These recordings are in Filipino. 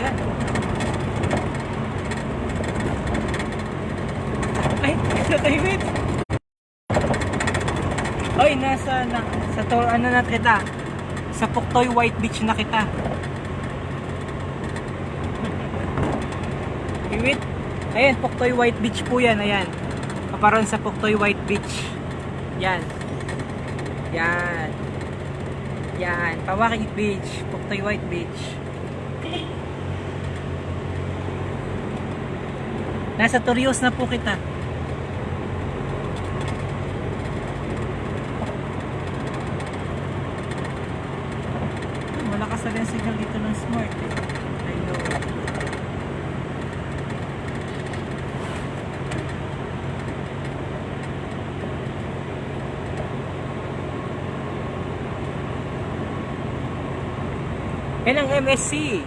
Yan. Ay, wait. Oy, sa to, ano na kita? Sa Puktoy White Beach na kita. Wait. Ayan, Puktoy White Beach po yan. Ayan. Kaparoon sa Puktoy White Beach. Yan. Yan. Yan. Pawakig Beach. Puktoy White Beach. Nasa Torios na po kita. Malakas na rin signal dito ng Smart eh. I know. Yan ang MSC.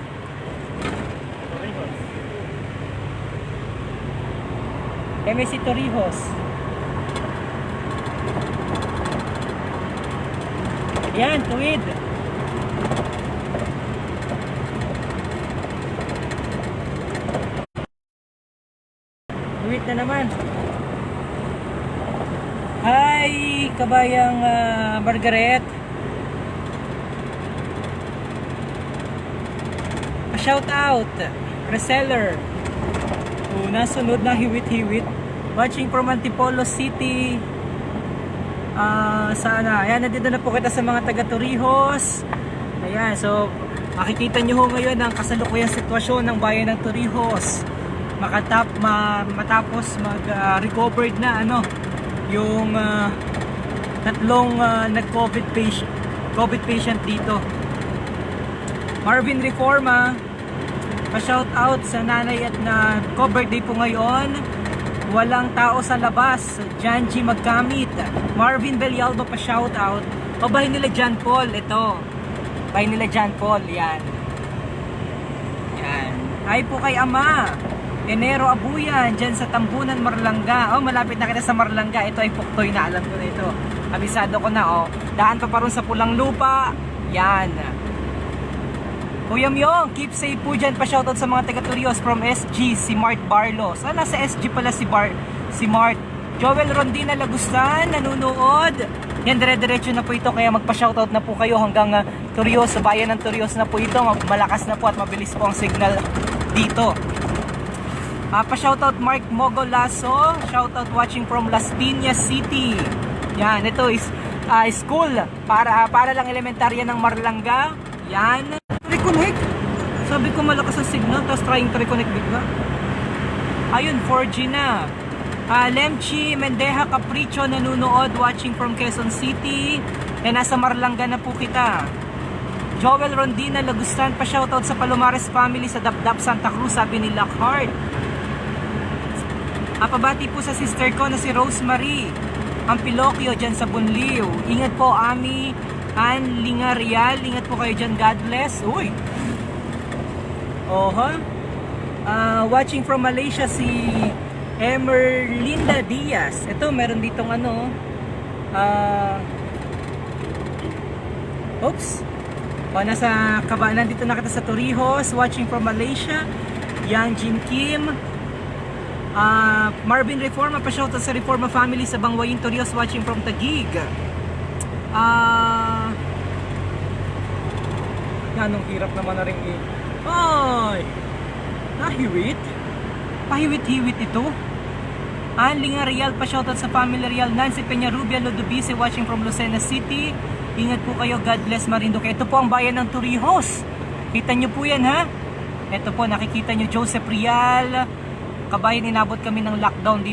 MSC Torrijos. Yan, tuwid. Tuwid na naman. Hi, kabayang Margaret. Shout out, reseller. Nasunod na hiwit-hiwit. Watching from Antipolo City. Sana. Ayan, nandito na po kita sa mga taga Torrijos. Ayan, so makikita nyo ho ngayon ang kasalukuyang sitwasyon ng bayan ng Torrijos. Matapos mag-recovered na yung tatlong COVID patient dito. Marvin Reforma, pa-shout out sa nanay at na co-birthday po ngayon. Walang tao sa labas. Janji Magkamit. Marvin Belialba, pa-shout out. O bahay nila John Paul, ito. Bahay nila John Paul, yan. Yan. Hi po kay Ama. Enero Abuyan, dyan sa Tambunan, Marlanga. Oh, malapit na kita sa Marlanga. Ito ay Puktoy na, alam ko na ito. Abisado ko na, oh. Daan pa rin sa Pulang Lupa. Yan. Kuya Myong, keep safe po dyan. Pa-shoutout sa mga taga-Torios from SG, si Mart Barlos. Nasa SG pala si Mart. Joel Rondina Lagustan, nanunood. Yan, dire-diretso na po ito. Kaya magpa-shoutout na po kayo hanggang Torios, sa bayan ng Torios na po ito. Malakas na po at mabilis po ang signal dito. Pa-shoutout Mark Mogolaso. Shoutout watching from Las Piñas City. Yan, ito is school. Para lang elementarya ng Marlanga. Yan. Reconnect. Sabi ko malakas ang signal, tapos trying to reconnect bigla. Ayun, 4G na. Lemchi Mendeja Capricho nanunood, watching from Quezon City. Nasa Marlanga na po kita. Joel Rondina Lagustan, pa-shoutout sa Palomares family sa Dapdap Santa Cruz, sabi ni Lockhart. Pabati po sa sister ko na si Rosemary Ampilocchio dyan sa Bunliw. Ingat po, Ami Ann Lingarial, ingat po kayo dyan, God bless. Uy! Oha. Watching from Malaysia si Emerlinda Diaz. Ito, meron ditong oops. Nandito na kita sa Torrijos, watching from Malaysia. Yang Jin Kim. Marvin Reforma, pa-shoutout sa Reforma family sa Bangwayin Torrijos, watching from Taguig. Anong hirap naman na rin eh. Ay! Nahiwit? Pahiwit-hiwit ito. Anlinga Real, pa-shoutout sa family Real. Nancy Peña Rubia Lodovice, watching from Lucena City. Ingat po kayo, God bless Marinduque. Ito po ang bayan ng Torrijos. Kita nyo po yan, ha? Ito po, nakikita nyo, Joseph Real. Kabayan, inabot kami ng lockdown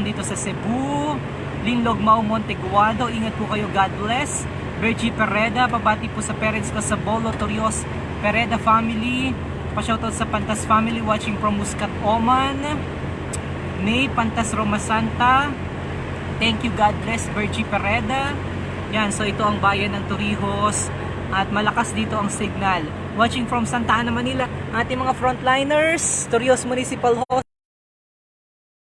dito sa Cebu. Linlog Mau Monteguado, ingat po kayo, God bless. Virgie Pereda, pabati po sa parents ko sa Bolo Torios Pereda family. Pa-shoutout sa Pantas family, watching from Muscat Oman. May Pantas Roma Santa, thank you, God bless, Virgie Pereda. Yan, so ito ang bayan ng Torrijos at malakas dito ang signal. Watching from Santa Ana, Manila, ating mga frontliners, Torrijos Municipal Hospital,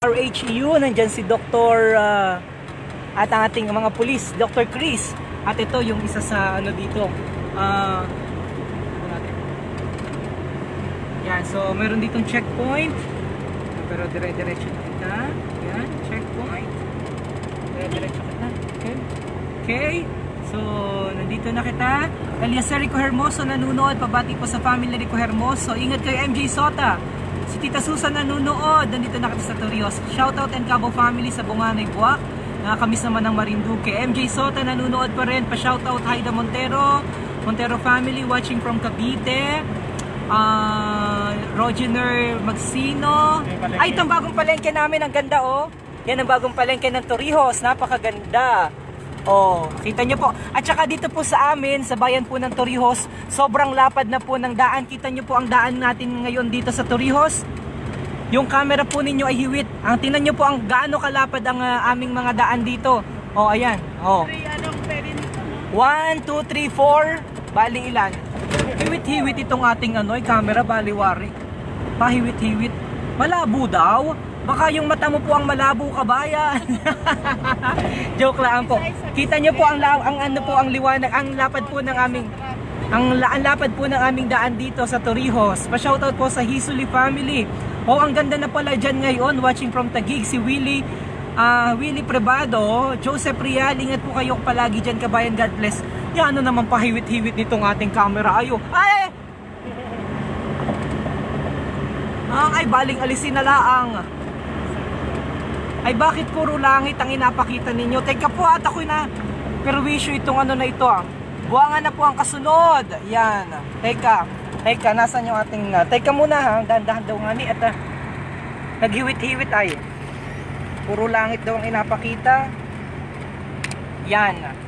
RHU, nandyan si Dr. At ang ating mga pulis, Dr. Chris. At ito yung isa sa dito. So meron ditong checkpoint. Pero dire-diretso na kita. Yan, checkpoint. Dire-diretso kita. Okay. Okay. So, nandito na kita. Eliezer Rico Hermoso nanonood. Pabati po sa family Rico Hermoso. Ingat kayo, MJ Sota. Si Tita Susan nanonood. Nandito na kita sa Torrijos. Shoutout and Cabo family sa Bunganay Buwak. Nakakamiss naman ng Marinduque. MJ Sota nanonood pa rin. Pa-shoutout Haida Montero. Montero family watching from Cavite. Rogener Magsino. Ay, itong bagong palengke namin. Ang ganda, oh. Yan ang bagong palengke ng Torrijos. Napakaganda. Oh, kita nyo po. At saka dito po sa amin, sa bayan po ng Torrijos, sobrang lapad na po ng daan. Kita nyo po ang daan natin ngayon dito sa Torrijos. Yung camera po ninyo ay hiwit. Tingnan nyo po ang gaano kalapad ang aming mga daan dito. Oh, ayan. Oh. 1, 2, 3, 4. Bali ilan? Hiwit-hiwit itong ating camera, baliwari. Pahiwit-hiwit. Malabo daw. Baka yung mata mo po ang malabo, kabayan. Joke lang po. Kita nyo po ang liwanag, ang lapad po ng aming lapad po ng aming daan dito sa Torrijos. Pa-shoutout po sa Hisuli family. Oh, ang ganda na pala dyan ngayon, watching from Taguig, si Willie Prebado, Joseph Rial, ingat po kayo palagi dyan, kabayan, God bless. Yan, naman pahiwit-hiwit nitong ating camera. Ayo. Ay, baling alisin na laang. Ay, bakit puro langit ang inapakita ninyo? Teka po, at ako'y na perwisyo itong na ito. Buwangan na po ang kasunod. Yan. Teka, nasan yung ating teka muna ha, dahan-dahan daw nga ni at naghiwit-hiwit ay. Puro langit daw ang inapakita. Yan.